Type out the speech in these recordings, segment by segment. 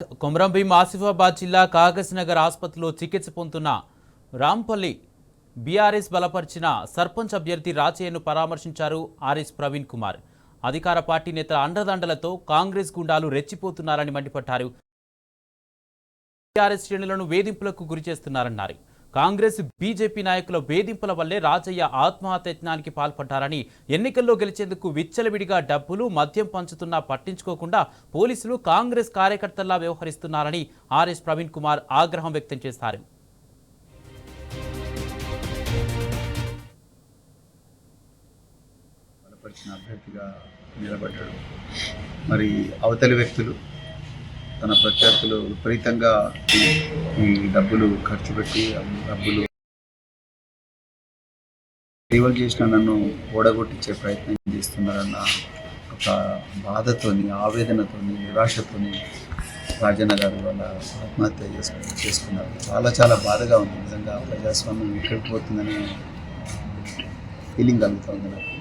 కొమరంభీం ఆసిఫాబాద్ జిల్లా కాగజ్నగర్ ఆసుపత్రిలో చికిత్స పొందుతున్న రాంపల్లి బీఆర్ఎస్ బలపరిచిన సర్పంచ్ అభ్యర్థి రాజయ్యను పరామర్శించారు ఆర్ఎస్ ప్రవీణ్ కుమార్. అధికార పార్టీ నేతల అండదండలతో కాంగ్రెస్ గుండాలు రెచ్చిపోతున్నారని మండిపడ్డారు. బీఆర్ఎస్ శ్రేణులను వేధింపులకు గురిచేస్తున్నారన్నారు. కాంగ్రెస్ బీజేపీ నాయకుల వేధింపుల వల్లే రాజయ్య ఆత్మహత్యయత్నానికి పాల్పడ్డారని, ఎన్నికల్లో గెలిచేందుకు విచ్చలవిడిగా డబ్బులు మద్యం పంచుతున్నా పట్టించుకోకుండా పోలీసులు కాంగ్రెస్ కార్యకర్తల్లా వ్యవహరిస్తున్నారని ఆర్ఎస్ ప్రవీణ్ కుమార్ ఆగ్రహం వ్యక్తం చేశారు. అభ్యర్థిగా నిలబడ్డాడు. మరి అవతలి వ్యక్తులు తన ప్రత్యర్థులు విపరీతంగా ఈ డబ్బులు ఖర్చు పెట్టి డబ్బులు సేవలు చేసిన నన్ను ఓడగొట్టించే ప్రయత్నం చేస్తున్నారన్న ఒక బాధతోని, ఆవేదనతోని, నిరాశతోని రాజన్న గారు వాళ్ళ ఆత్మహత్య చేసుకున్నారు. చాలా చాలా బాధగా ఉంది. నిజంగా ప్రజాస్వామ్యం ఎక్కడికి పోతుందని ఫీలింగ్ కలుగుతుంది నాకు.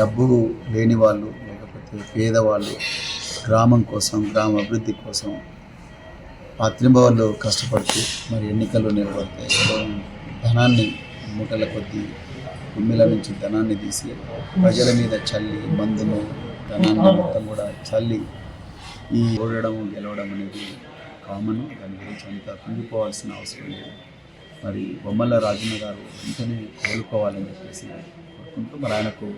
డబ్బు లేని వాళ్ళు, లేకపోతే పేదవాళ్ళు గ్రామం కోసం, గ్రామ అభివృద్ధి కోసం పాత్రింబవాళ్ళు కష్టపడుతూ మరి ఎన్నికల్లో నిలబడితే ధనాన్ని మూటల కొద్దీ కుమ్మిల నుంచి ధనాన్ని తీసి ప్రజల మీద చల్లి, మందును ధనాన్ని మొత్తం కూడా చల్లి ఈ ఓడడం గెలవడం అనేది కామన్. దాని గురించి అంతా కుంగిపోవాల్సిన అవసరం లేదు. మరి బొమ్మల రాజన్న గారు వెంటనే కోలుకోవాలని చెప్పేసి కోరుకుంటూ మరి ఆయనకు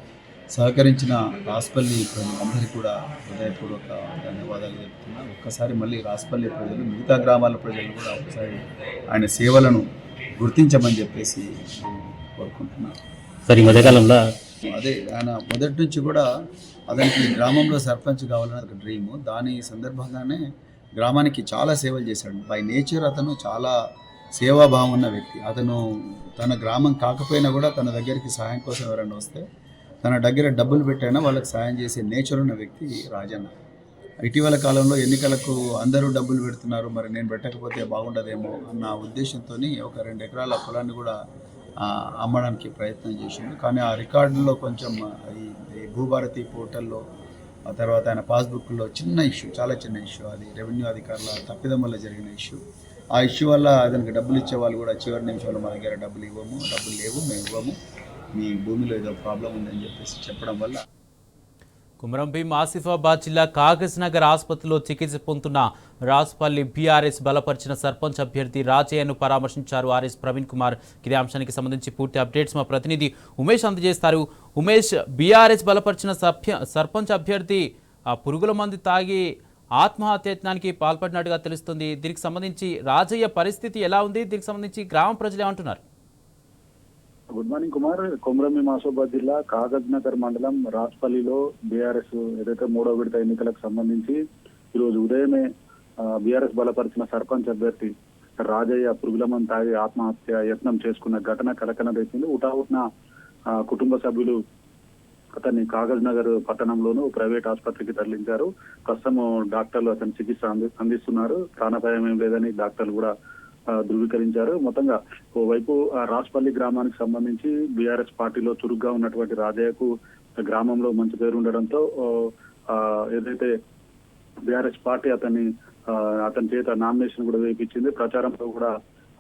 సహకరించిన రాస్పల్లి ప్రజలందరికీ కూడా హృదయపూర్వక ధన్యవాదాలు చెప్తున్నా. ఒక్కసారి మళ్ళీ రాస్పల్లి ప్రజలు, మిగతా గ్రామాల ప్రజలు కూడా ఒకసారి ఆయన సేవలను గుర్తించమని చెప్పేసి కోరుకుంటున్నాను. సరే, ఈ మధ్యకాలంలో అదే ఆయన మొదటి నుంచి కూడా అతనికి గ్రామంలో సర్పంచ్ కావాలని ఒక డ్రీము. దాని సందర్భంగానే గ్రామానికి చాలా సేవలు చేశాడు. బై నేచర్ అతను చాలా సేవాభావం ఉన్న వ్యక్తి. అతను తన గ్రామం కాకపోయినా కూడా తన దగ్గరికి సహాయం కోసం ఎవరైనా వస్తే తన దగ్గర డబ్బులు పెట్టైనా వాళ్ళకి సాయం చేసే నేచర్ ఉన్న వ్యక్తి రాజన్న. ఇటీవల కాలంలో ఎన్నికలకు అందరూ డబ్బులు పెడుతున్నారు, మరి నేను పెట్టకపోతే బాగుండదేమో అన్న ఉద్దేశంతో ఒక 2 ఎకరాల పొలాన్ని కూడా అమ్మడానికి ప్రయత్నం చేసిండు. కానీ ఆ రికార్డుల్లో కొంచెం ఈ భూభారతి పోర్టల్లో, ఆ తర్వాత ఆయన పాస్బుక్లో చిన్న ఇష్యూ, చాలా చిన్న ఇష్యూ, అది రెవెన్యూ అధికారుల తప్పిదం వల్ల జరిగిన ఇష్యూ. ఆ ఇష్యూ వల్ల అతనికి డబ్బులు ఇచ్చే వాళ్ళు కూడా చివరి నిమిషంలో మా దగ్గర డబ్బులు లేవు, మేము ఇవ్వము, మీ భూమిలో ఏదో ప్రాబ్లం ఉందని చెప్పేసి చెప్పడం వల్ల. కొమరంభీం ఆసిఫాబాద్ జిల్లా కాగజ్నగర్ ఆసుపత్రిలో చికిత్స పొందుతున్న రాస్పల్లి బీఆర్ఎస్ బలపరిచిన సర్పంచ్ అభ్యర్థి రాజయ్యను పరామర్శించారు ఆర్ఎస్ ప్రవీణ్ కుమార్. ఇదే అంశానికి సంబంధించి పూర్తి అప్డేట్స్ మా ప్రతినిధి ఉమేష్ అందజేస్తారు. ఉమేష్, బీఆర్ఎస్ బలపరిచిన సర్పంచ్ అభ్యర్థి పురుగుల మందు తాగి ఆత్మహత్యయత్నానికి పాల్పడినట్టుగా తెలుస్తుంది. దీనికి సంబంధించి రాజయ్య పరిస్థితి ఎలా ఉంది? దీనికి సంబంధించి గ్రామ ప్రజలు ఏమంటున్నారు? Good morning Kumar. కొమరంభీం ఆసిఫాబాద్ జిల్లా కాగజ్నగర్ మండలం రాజ్పల్లిలో బీఆర్ఎస్ ఏదైతే 3వ విడత ఎన్నికలకు సంబంధించి ఈరోజు ఉదయమే బీఆర్ఎస్ బలపరిచిన సర్పంచ్ అభ్యర్థి రాజయ్య పురుగులమన్ తాగి ఆత్మహత్య యత్నం చేసుకున్న ఘటన కలకన రేపింది. ఉటావుట్న కుటుంబ సభ్యులు అతన్ని కాగజ్నగర్ పట్టణంలోనూ ప్రైవేట్ ఆసుపత్రికి తరలించారు. ప్రస్తుతం డాక్టర్లు అతని చికిత్స అందిస్తున్నారు. ప్రాణాపాయం ఏం లేదని డాక్టర్లు కూడా ధృవీకరించారు. మొత్తంగా ఓవైపు రాస్పల్లి గ్రామానికి సంబంధించి బీఆర్ఎస్ పార్టీలో చురుగ్గా ఉన్నటువంటి రాజయ్యకు గ్రామంలో మంచి పేరు ఉండడంతో ఏదైతే బీఆర్ఎస్ పార్టీ అతని చేత నామినేషన్ కూడా వేయించింది. ప్రచారంలో కూడా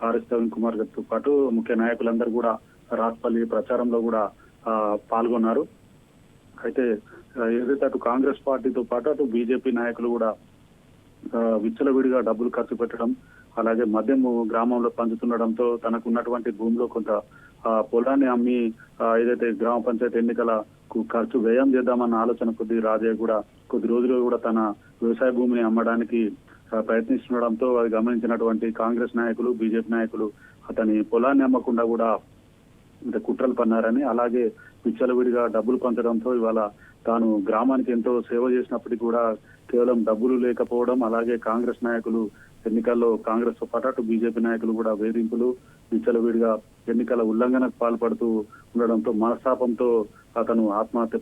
ఆర్ఎస్ ప్రవీణ్ కుమార్ గారితో పాటు ముఖ్య నాయకులందరూ కూడా రాస్పల్లి ప్రచారంలో కూడా పాల్గొన్నారు. అయితే ఏదైతే అటు కాంగ్రెస్ పార్టీతో పాటు అటు బీజేపీ నాయకులు కూడా విచ్చలవిడిగా డబ్బులు ఖర్చు పెట్టడం, అలాగే మద్యం గ్రామంలో పంచుతుండడంతో తనకు ఉన్నటువంటి భూమిలో కొంత పొలాన్ని అమ్మి ఏదైతే గ్రామ పంచాయతీ ఎన్నికలకు ఖర్చు వ్యయం చేద్దామన్న ఆలోచన కొద్ది రాజయ్య కూడా కొద్ది రోజులు కూడా తన వ్యవసాయ భూమిని అమ్మడానికి ప్రయత్నిస్తుండడంతో అది గమనించినటువంటి కాంగ్రెస్ నాయకులు, బీజేపీ నాయకులు అతని పొలాన్ని అమ్మకుండా కూడా కుట్రలు పన్నారని, అలాగే విచ్చలవిడిగా డబ్బులు పంచడంతో ఇవాళ తాను గ్రామానికి ఎంతో సేవ చేసినప్పటికీ కూడా కేవలం డబ్బులు లేకపోవడం, అలాగే కాంగ్రెస్ నాయకులు ఎన్నికల్లో కాంగ్రెస్ తో పాటు బీజేపీ నాయకులు కూడా వేధింపులు, విచ్చలవిడిగా ఎన్నికల ఉల్లంఘనకు పాల్పడుతూ ఉండడంతో మనస్తాపంతో అతను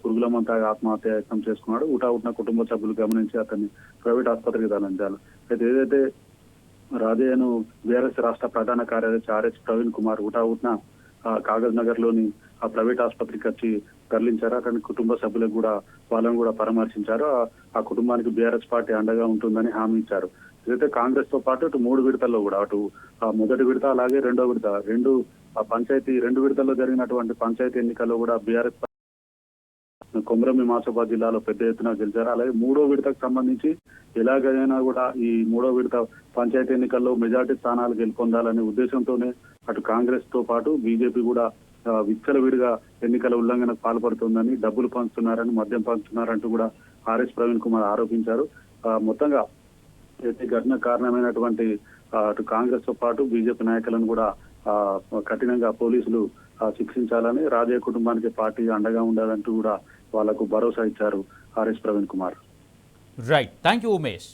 పురుగులమంతా ఆత్మహత్య యత్నం చేసుకున్నాడు. ఉటావుట్న కుటుంబ సభ్యులు గమనించి అతన్ని ప్రైవేట్ ఆసుపత్రికి తరలించారు. అయితే ఏదైతే రాజయ్యను బీఆర్ఎస్ రాష్ట్ర ప్రధాన కార్యదర్శి ఆర్ఎస్ ప్రవీణ్ కుమార్ ఉటావుట్న కాగజ్నగర్ లోని ఆ ప్రైవేట్ ఆసుపత్రికి వచ్చి తరలించారు. అక్కడ కుటుంబ సభ్యులకు కూడా వాళ్ళని కూడా పరామర్శించారు. ఆ కుటుంబానికి బీఆర్ఎస్ పార్టీ అండగా ఉంటుందని హామీ ఇచ్చారు. ఇదైతే కాంగ్రెస్ తో పాటు అటు 3 విడతల్లో కూడా అటు మొదటి విడత అలాగే రెండో విడత రెండు విడతల్లో జరిగినటువంటి పంచాయతీ ఎన్నికల్లో కూడా బీఆర్ఎస్ కొమరంభీం ఆసిఫాబాద్ జిల్లాలో పెద్ద ఎత్తున గెలిచారు. అలాగే 3వ విడతకు సంబంధించి ఎలాగైనా కూడా ఈ 3వ విడత పంచాయతీ ఎన్నికల్లో మెజార్టీ స్థానాలు గెలుపొందాలనే ఉద్దేశంతోనే అటు కాంగ్రెస్ తో పాటు బీజేపీ కూడా విచ్చలవిడిగా ఎన్నికల ఉల్లంఘనకు పాల్పడుతుందని, డబ్బులు పంచుతున్నారని, మద్యం పంచుతున్నారంటూ కూడా ఆర్ఎస్ ప్రవీణ్ కుమార్ ఆరోపించారు. మొత్తంగా అయితే ఘటన కారణమైనటువంటి అటు కాంగ్రెస్ తో పాటు బీజేపీ నాయకులను కూడా కఠినంగా పోలీసులు శిక్షించాలని, రాజయ్య కుటుంబానికి పార్టీ అండగా ఉండాలంటూ కూడా వాళ్లకు భరోసా ఇచ్చారు RS Praveen Kumar. Right, thank you Umesh.